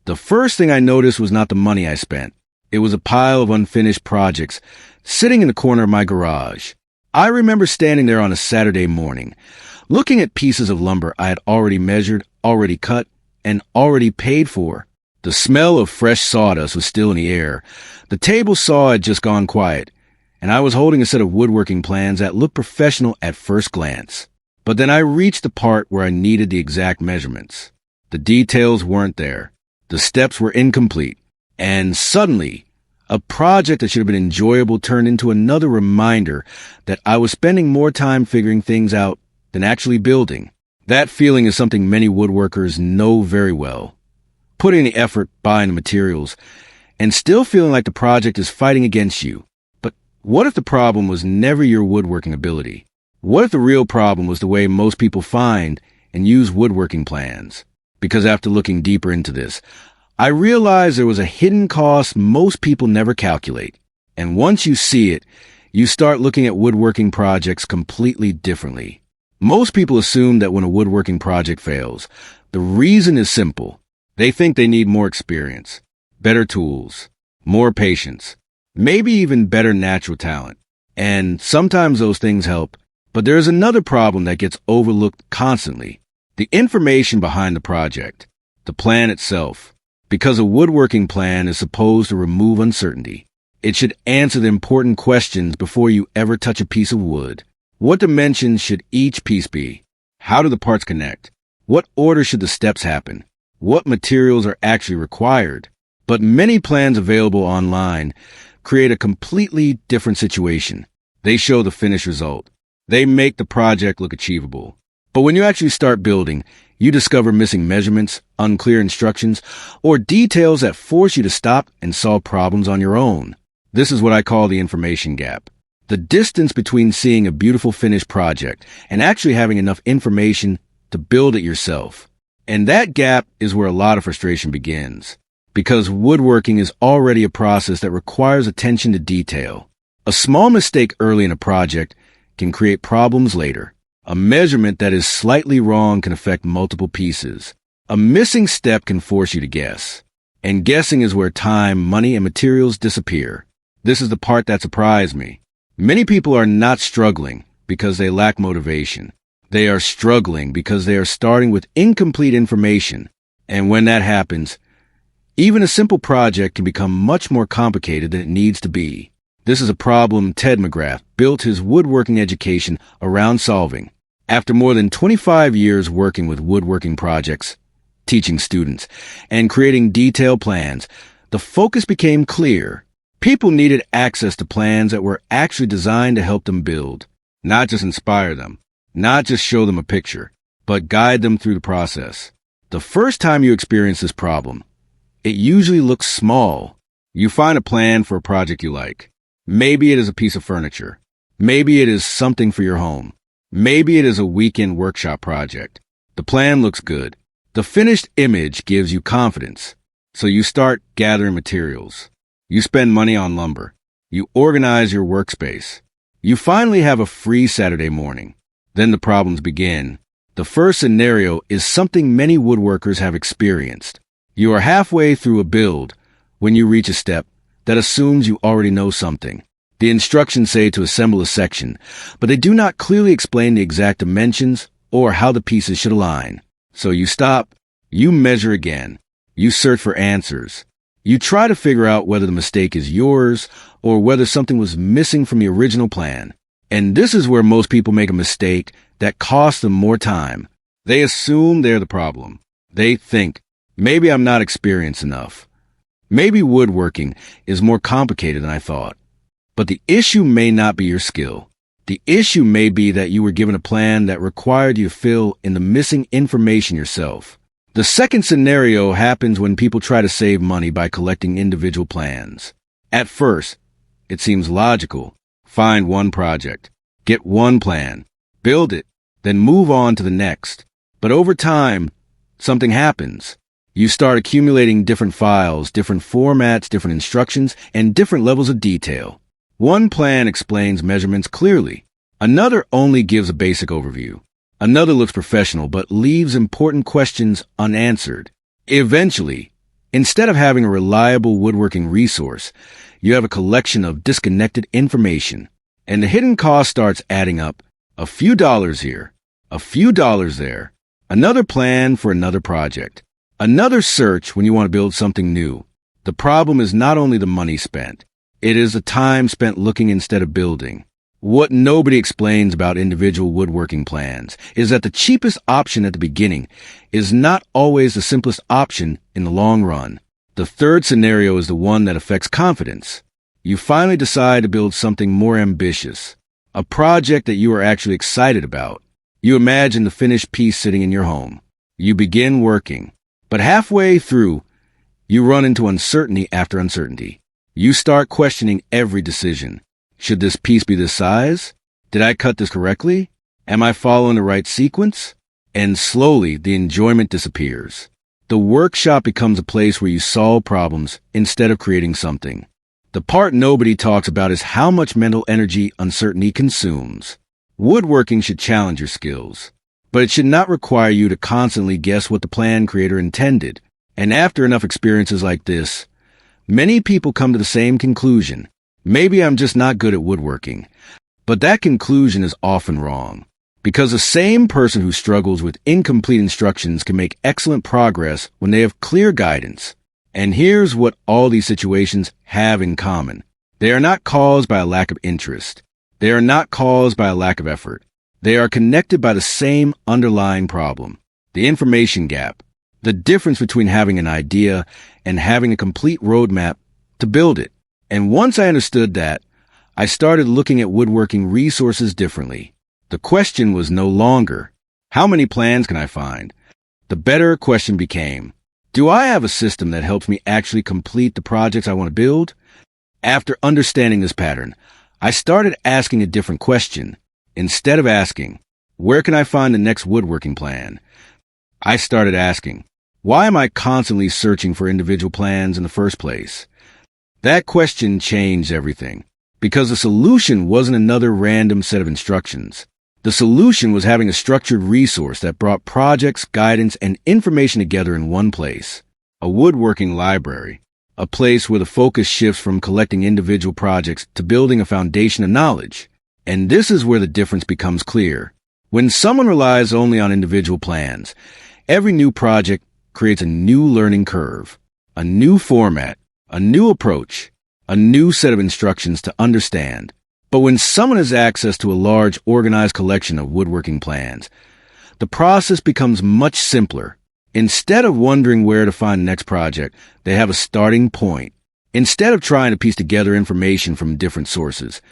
The first thing I noticed was not the money I spent. It was a pile of unfinished projects sitting in the corner of my garage. I remember standing there on a Saturday morning, looking at pieces of lumber I had already measured, already cut, and already paid for. The smell of fresh sawdust was still in the air. The table saw had just gone quiet, and I was holding a set of woodworking plans that looked professional at first glance. But then I reached the part where I needed the exact measurements. The details weren't there. The steps were incomplete. And suddenly, a project that should have been enjoyable turned into another reminder that I was spending more time figuring things out than actually building. That feeling is something many woodworkers know very well. Putting in the effort, buying the materials, and still feeling like the project is fighting against you. But what if the problem was never your woodworking ability? What if the real problem was the way most people find and use woodworking plans? Because after looking deeper into this, I realized there was a hidden cost most people never calculate. And once you see it, you start looking at woodworking projects completely differently. Most people assume that when a woodworking project fails, the reason is simple. They think they need more experience, better tools, more patience, maybe even better natural talent. And sometimes those things help, but there's another problem that gets overlooked constantly. The information behind the project, the plan itself. Because a woodworking plan is supposed to remove uncertainty. It should answer the important questions before you ever touch a piece of wood. What dimensions should each piece be? How do the parts connect? What order should the steps happen? What materials are actually required? But many plans available online create a completely different situation. They show the finished result. They make the project look achievable. But when you actually start building, you discover missing measurements, unclear instructions, or details that force you to stop and solve problems on your own. This is what I call the information gap. The distance between seeing a beautiful finished project and actually having enough information to build it yourself. And that gap is where a lot of frustration begins. Because woodworking is already a process that requires attention to detail. A small mistake early in a project can create problems later. A measurement that is slightly wrong can affect multiple pieces. A missing step can force you to guess. And guessing is where time, money, and materials disappear. This is the part that surprised me. Many people are not struggling because they lack motivation. They are struggling because they are starting with incomplete information. And when that happens, even a simple project can become much more complicated than it needs to be. This is a problem Ted McGrath built his woodworking education around solving. After more than 25 years working with woodworking projects, teaching students, and creating detailed plans, the focus became clear. People needed access to plans that were actually designed to help them build, not just inspire them, not just show them a picture, but guide them through the process. The first time you experience this problem, it usually looks small. You find a plan for a project you like. Maybe it is a piece of furniture. Maybe it is something for your home. Maybe it is a weekend workshop project. The plan looks good. The finished image gives you confidence. So you start gathering materials. You spend money on lumber. You organize your workspace. You finally have a free Saturday morning. Then the problems begin. The first scenario is something many woodworkers have experienced. You are halfway through a build when you reach a step that assumes you already know something. The instructions say to assemble a section, but they do not clearly explain the exact dimensions or how the pieces should align. So you stop, you measure again, you search for answers. You try to figure out whether the mistake is yours or whether something was missing from the original plan. And this is where most people make a mistake that costs them more time. They assume they're the problem. They think, maybe I'm not experienced enough. Maybe woodworking is more complicated than I thought. But the issue may not be your skill. The issue may be that you were given a plan that required you to fill in the missing information yourself. The second scenario happens when people try to save money by collecting individual plans. At first, it seems logical. Find one project, get one plan, build it, then move on to the next. But over time, something happens. You start accumulating different files, different formats, different instructions, and different levels of detail. One plan explains measurements clearly. Another only gives a basic overview. Another looks professional but leaves important questions unanswered. Eventually, Instead of having a reliable woodworking resource, you have a collection of disconnected information, and the hidden cost starts adding up. A few dollars here, a few dollars there, another plan for another project, another search when you want to build something new. The problem is not only the money spent, it is the time spent looking instead of building. What nobody explains about individual woodworking plans is that the cheapest option at the beginning is not always the simplest option in the long run. The third scenario is the one that affects confidence. You finally decide to build something more ambitious, a project that you are actually excited about. You imagine the finished piece sitting in your home. You begin working, but halfway through, you run into uncertainty after uncertainty. You start questioning every decision. Should this piece be this size? Did I cut this correctly? Am I following the right sequence? And slowly, the enjoyment disappears. The workshop becomes a place where you solve problems instead of creating something. The part nobody talks about is how much mental energy uncertainty consumes. Woodworking should challenge your skills, but it should not require you to constantly guess what the plan creator intended. And after enough experiences like this, many people come to the same conclusion. Maybe I'm just not good at woodworking. But that conclusion is often wrong, because the same person who struggles with incomplete instructions can make excellent progress when they have clear guidance. And here's what all these situations have in common. They are not caused by a lack of interest. They are not caused by a lack of effort. They are connected by the same underlying problem, the information gap, the difference between having an idea and having a complete roadmap to build it. And once I understood that, I started looking at woodworking resources differently. The question was no longer, how many plans can I find? The better question became, do I have a system that helps me actually complete the projects I want to build? After understanding this pattern, I started asking a different question. Instead of asking, where can I find the next woodworking plan? I started asking, why am I constantly searching for individual plans in the first place? That question changed everything, because the solution wasn't another random set of instructions. The solution was having a structured resource that brought projects, guidance, and information together in one place. A woodworking library, a place where the focus shifts from collecting individual projects to building a foundation of knowledge. And this is where the difference becomes clear. When someone relies only on individual plans, every new project creates a new learning curve, a new format, a new approach, a new set of instructions to understand. But when someone has access to a large, organized collection of woodworking plans, the process becomes much simpler. Instead of wondering where to find the next project, they have a starting point. Instead of trying to piece together information from different sources,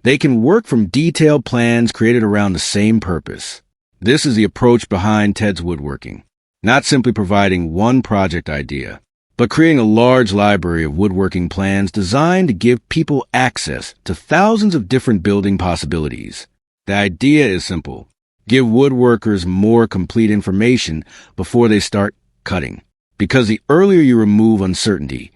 they can work from detailed plans created around the same purpose. This is the approach behind Ted's Woodworking. Not simply providing one project idea, but creating a large library of woodworking plans designed to give people access to thousands of different building possibilities. The idea is simple. Give woodworkers more complete information before they start cutting. Because the earlier you remove uncertainty,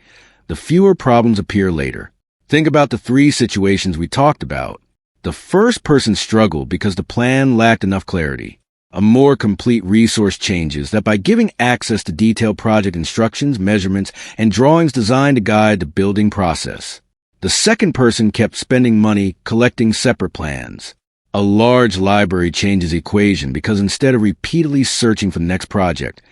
the fewer problems appear later. Think about the three situations we talked about. The first person struggled because the plan lacked enough clarity. A more complete resource changes that by giving access to detailed project instructions, measurements, and drawings designed to guide the building process. The second person kept spending money collecting separate plans. A large library changes the equation because instead of repeatedly searching for the next project,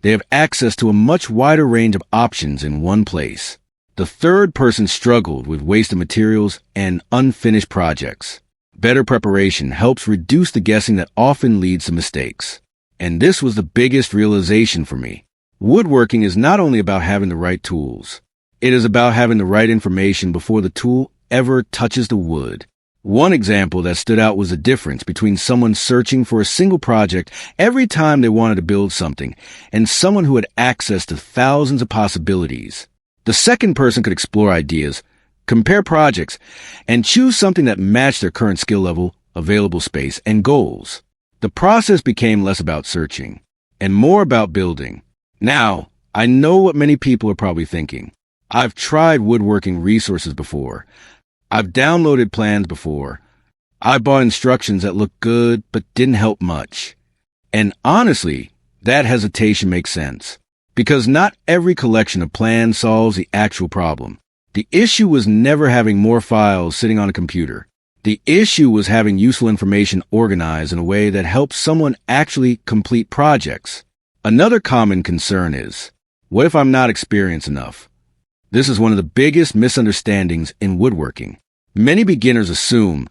they have access to a much wider range of options in one place. The third person struggled with wasted materials and unfinished projects. Better preparation helps reduce the guessing that often leads to mistakes. And this was the biggest realization for me. Woodworking is not only about having the right tools. It is about having the right information before the tool ever touches the wood. One example that stood out was the difference between someone searching for a single project every time they wanted to build something and someone who had access to thousands of possibilities. The second person could explore ideas, compare projects, and choose something that matched their current skill level, available space, and goals. The process became less about searching and more about building. Now, I know what many people are probably thinking. I've tried woodworking resources before. I've downloaded plans before. I bought instructions that looked good but didn't help much. And honestly, that hesitation makes sense. Because not every collection of plans solves the actual problem. The issue was never having more files sitting on a computer. The issue was having useful information organized in a way that helps someone actually complete projects. Another common concern is, what if I'm not experienced enough? This is one of the biggest misunderstandings in woodworking. Many beginners assume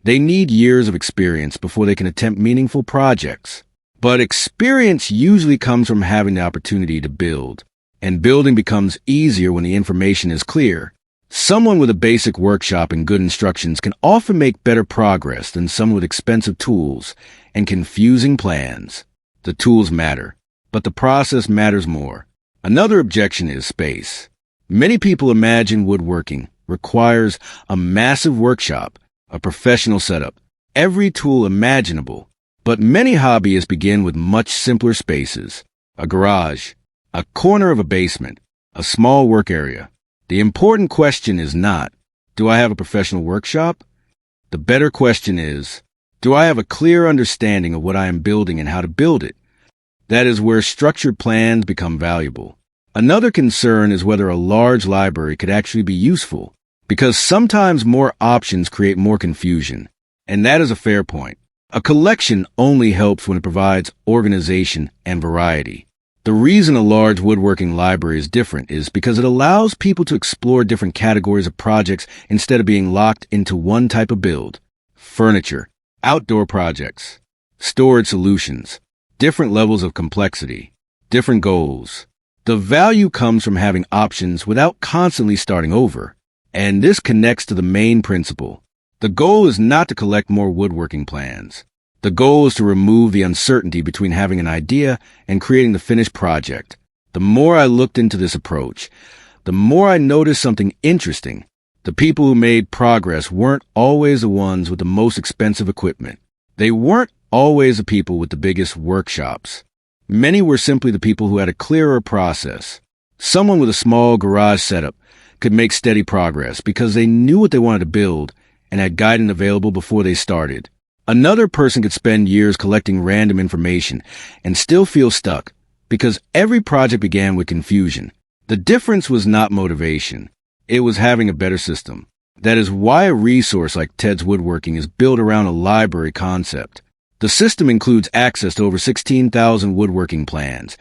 they need years of experience before they can attempt meaningful projects. But experience usually comes from having the opportunity to build, and building becomes easier when the information is clear. Someone with a basic workshop and good instructions can often make better progress than someone with expensive tools and confusing plans. The tools matter, but the process matters more. Another objection is space. Many people imagine woodworking requires a massive workshop, a professional setup, every tool imaginable. But many hobbyists begin with much simpler spaces: a garage, a corner of a basement, a small work area. The important question is not, do I have a professional workshop? The better question is, do I have a clear understanding of what I am building and how to build it? That is where structured plans become valuable. Another concern is whether a large library could actually be useful, because sometimes more options create more confusion. And that is a fair point. A collection only helps when it provides organization and variety. The reason a large woodworking library is different is because it allows people to explore different categories of projects instead of being locked into one type of build. Furniture, outdoor projects, storage solutions, different levels of complexity, different goals. The value comes from having options without constantly starting over. And this connects to the main principle. The goal is not to collect more woodworking plans. The goal is to remove the uncertainty between having an idea and creating the finished project. The more I looked into this approach, the more I noticed something interesting. The people who made progress weren't always the ones with the most expensive equipment. They weren't always the people with the biggest workshops. Many were simply the people who had a clearer process. Someone with a small garage setup could make steady progress because they knew what they wanted to build and had guidance available before they started. Another person could spend years collecting random information and still feel stuck because every project began with confusion. The difference was not motivation. It was having a better system. That is why a resource like Ted's Woodworking is built around a library concept. The system includes access to over 16,000 woodworking plans,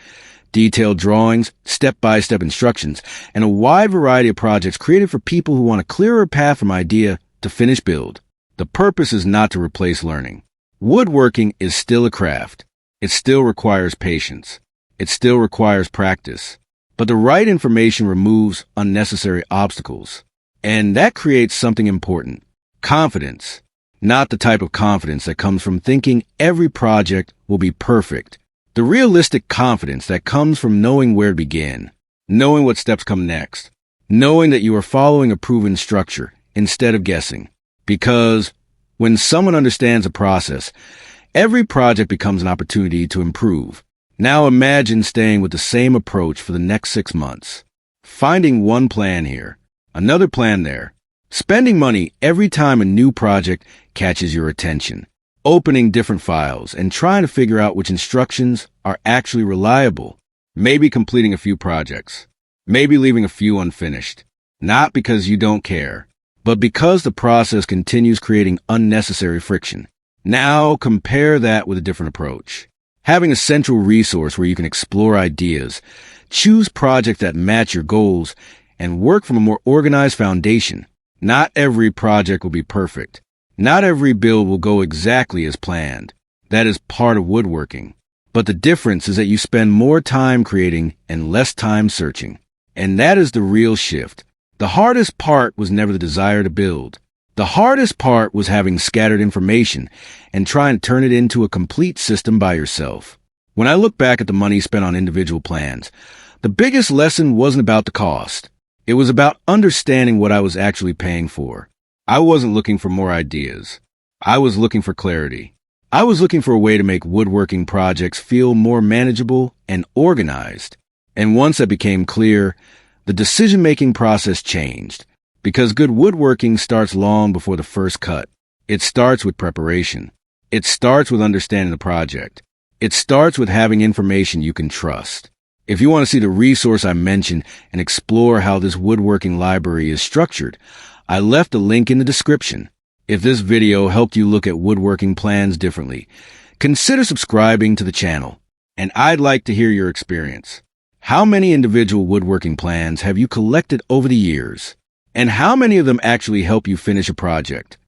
detailed drawings, step-by-step instructions, and a wide variety of projects created for people who want a clearer path from idea to finished build. The purpose is not to replace learning. Woodworking is still a craft. It still requires patience. It still requires practice. But the right information removes unnecessary obstacles. And that creates something important: confidence. Not the type of confidence that comes from thinking every project will be perfect. The realistic confidence that comes from knowing where to begin, knowing what steps come next, knowing that you are following a proven structure instead of guessing. Because when someone understands a process, every project becomes an opportunity to improve. Now imagine staying with the same approach for the next 6 months. Finding one plan here, another plan there. Spending money every time a new project catches your attention. Opening different files and trying to figure out which instructions are actually reliable. Maybe completing a few projects. Maybe leaving a few unfinished. Not because you don't care, but because the process continues creating unnecessary friction. Now compare that with a different approach. Having a central resource where you can explore ideas, choose projects that match your goals, and work from a more organized foundation. Not every project will be perfect. Not every build will go exactly as planned. That is part of woodworking. But the difference is that you spend more time creating and less time searching. And that is the real shift. The hardest part was never the desire to build. The hardest part was having scattered information and trying to turn it into a complete system by yourself. When I look back at the money spent on individual plans, the biggest lesson wasn't about the cost. It was about understanding what I was actually paying for. I wasn't looking for more ideas. I was looking for clarity. I was looking for a way to make woodworking projects feel more manageable and organized. And once that became clear, the decision-making process changed. Because good woodworking starts long before the first cut. It starts with preparation. It starts with understanding the project. It starts with having information you can trust. If you want to see the resource I mentioned and explore how this woodworking library is structured, I left a link in the description. If this video helped you look at woodworking plans differently, consider subscribing to the channel. And I'd like to hear your experience. How many individual woodworking plans have you collected over the years? And how many of them actually help you finish a project?